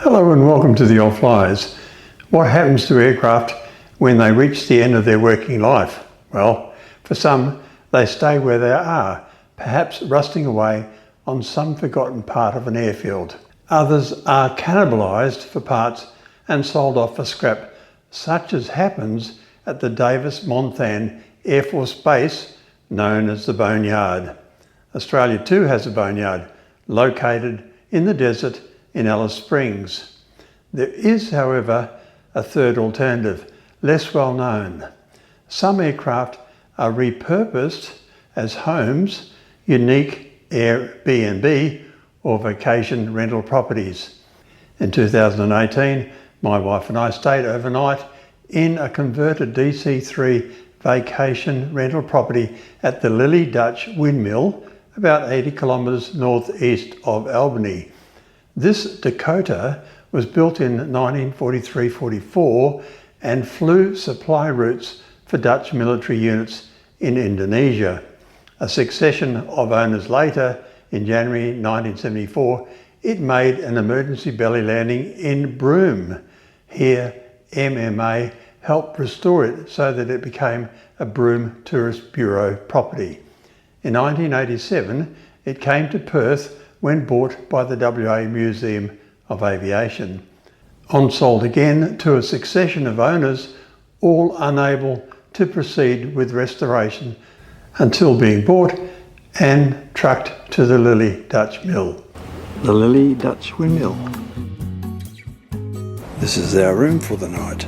Hello and welcome to the old Fliers. What happens to aircraft when they reach the end of their working life? Well, for some, they stay where they are, perhaps rusting away on some forgotten part of an airfield. Others are cannibalised for parts and sold off for scrap, such as happens at the Davis-Monthan Air Force Base, known as the Boneyard. Australia too has a boneyard, located in the desert in Alice Springs. There is, however, a third alternative, less well known. Some aircraft are repurposed as homes, unique Airbnb or vacation rental properties. In 2018, my wife and I stayed overnight in a converted DC-3 vacation rental property at the Lily Dutch Windmill, about 80 kilometres northeast of Albany. This Dakota was built in 1943-44 and flew supply routes for Dutch military units in Indonesia. A succession of owners later, in January 1974, it made an emergency belly landing in Broome. Here, MMA helped restore it so that it became a Broome Tourist Bureau property. In 1987, it came to Perth when bought by the WA Museum of Aviation. On sold again to a succession of owners, all unable to proceed with restoration until being bought and trucked to the Lily Dutch Mill. The Lily Dutch Windmill. This is our room for the night.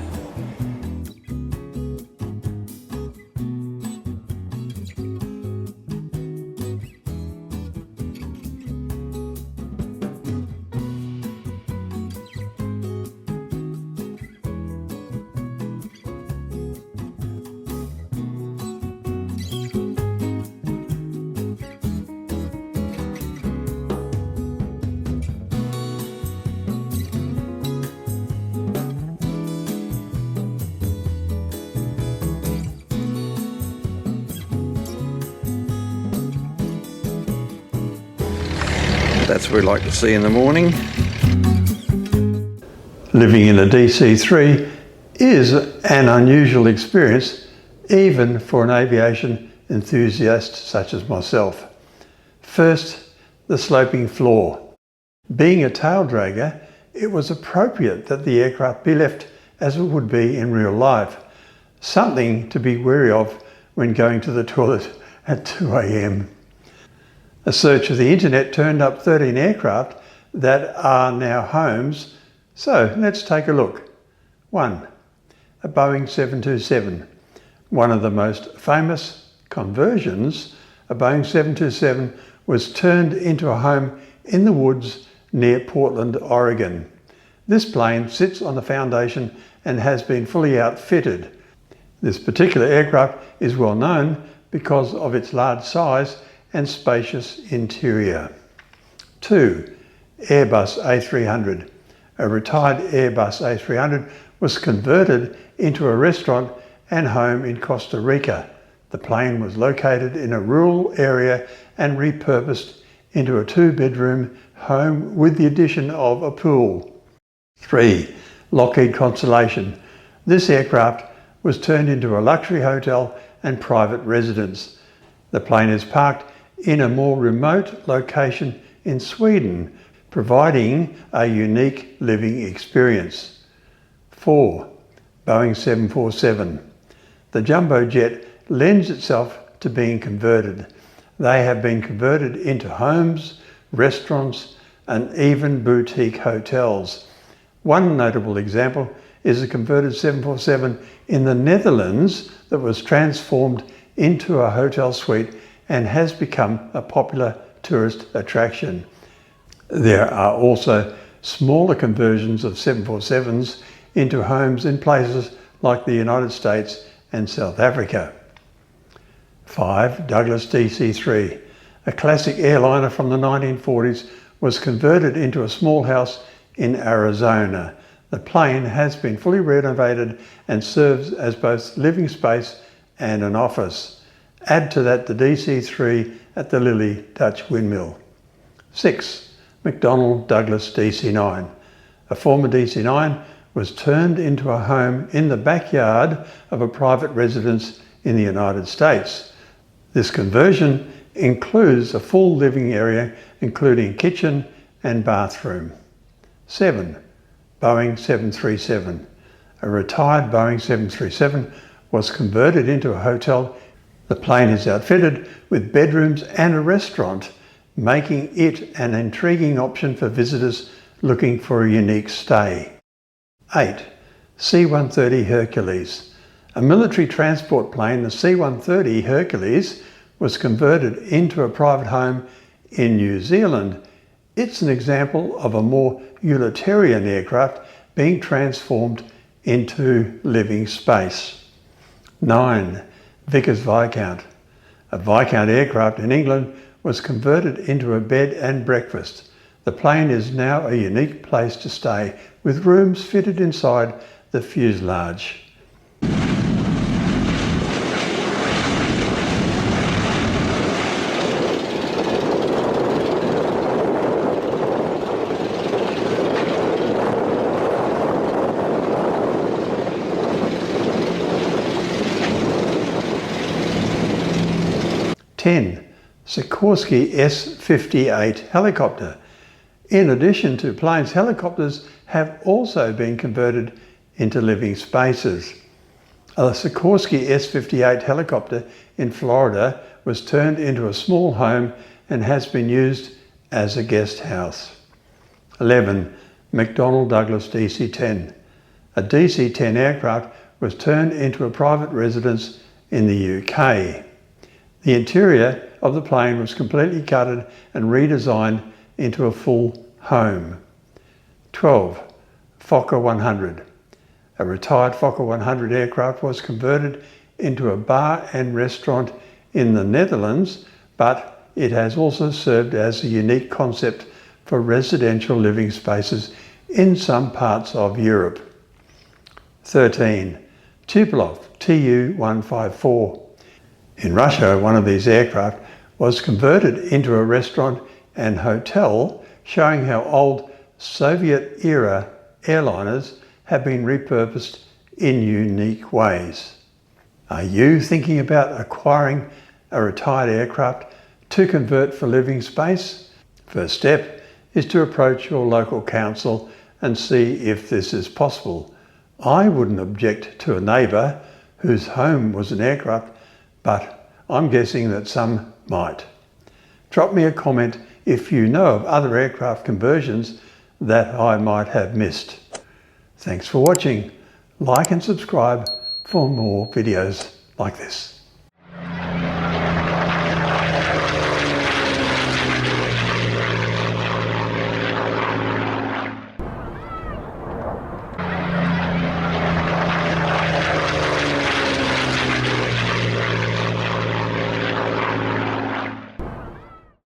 That's what we like to see in the morning. Living in a DC-3 is an unusual experience, even for an aviation enthusiast such as myself. First, the sloping floor. Being a tail dragger, it was appropriate that the aircraft be left as it would be in real life, something to be wary of when going to the toilet at 2 a.m. A search of the internet turned up 13 aircraft that are now homes, so let's take a look. 1. A Boeing 727. One of the most famous conversions, a Boeing 727 was turned into a home in the woods near Portland, Oregon. This plane sits on the foundation and has been fully outfitted. This particular aircraft is well known because of its large size and spacious interior. 2. Airbus A300. A retired Airbus A300 was converted into a restaurant and home in Costa Rica. The plane was located in a rural area and repurposed into a 2-bedroom home with the addition of a pool. 3. Lockheed Constellation. This aircraft was turned into a luxury hotel and private residence. The plane is parked in a more remote location in Sweden, providing a unique living experience. 4. Boeing 747. The jumbo jet lends itself to being converted. They have been converted into homes, restaurants, and even boutique hotels. One notable example is a converted 747 in the Netherlands that was transformed into a hotel suite and has become a popular tourist attraction. There are also smaller conversions of 747s into homes in places like the United States and South Africa. 5. Douglas DC-3. A classic airliner from the 1940s was converted into a small house in Arizona. The plane has been fully renovated and serves as both living space and an office. Add to that the DC-3 at the Lily Dutch Windmill. 6. McDonnell Douglas DC-9. A former DC-9 was turned into a home in the backyard of a private residence in the United States. This conversion includes a full living area, including kitchen and bathroom. 7. Boeing 737. A retired Boeing 737 was converted into a hotel. The plane is outfitted with bedrooms and a restaurant, making it an intriguing option for visitors looking for a unique stay. 8. C-130 Hercules. A military transport plane, the C-130 Hercules, was converted into a private home in New Zealand. It's an example of a more utilitarian aircraft being transformed into living space. 9. Vickers Viscount. A Viscount aircraft in England was converted into a bed and breakfast. The plane is now a unique place to stay, with rooms fitted inside the fuselage. Sikorsky S-58 helicopter. In addition to planes, helicopters have also been converted into living spaces. A Sikorsky S-58 helicopter in Florida was turned into a small home and has been used as a guest house. 11. McDonnell Douglas DC-10. A DC-10 aircraft was turned into a private residence in the UK. The interior of the plane was completely gutted and redesigned into a full home. 12. Fokker 100. A retired Fokker 100 aircraft was converted into a bar and restaurant in the Netherlands, but it has also served as a unique concept for residential living spaces in some parts of Europe. 13. Tupolev Tu-154. In Russia, one of these aircraft was converted into a restaurant and hotel, showing how old Soviet-era airliners have been repurposed in unique ways. Are you thinking about acquiring a retired aircraft to convert for living space? First step is to approach your local council and see if this is possible. I wouldn't object to a neighbour whose home was an aircraft, but I'm guessing that some might. Drop me a comment if you know of other aircraft conversions that I might have missed. Thanks for watching. Like and subscribe for more videos like this.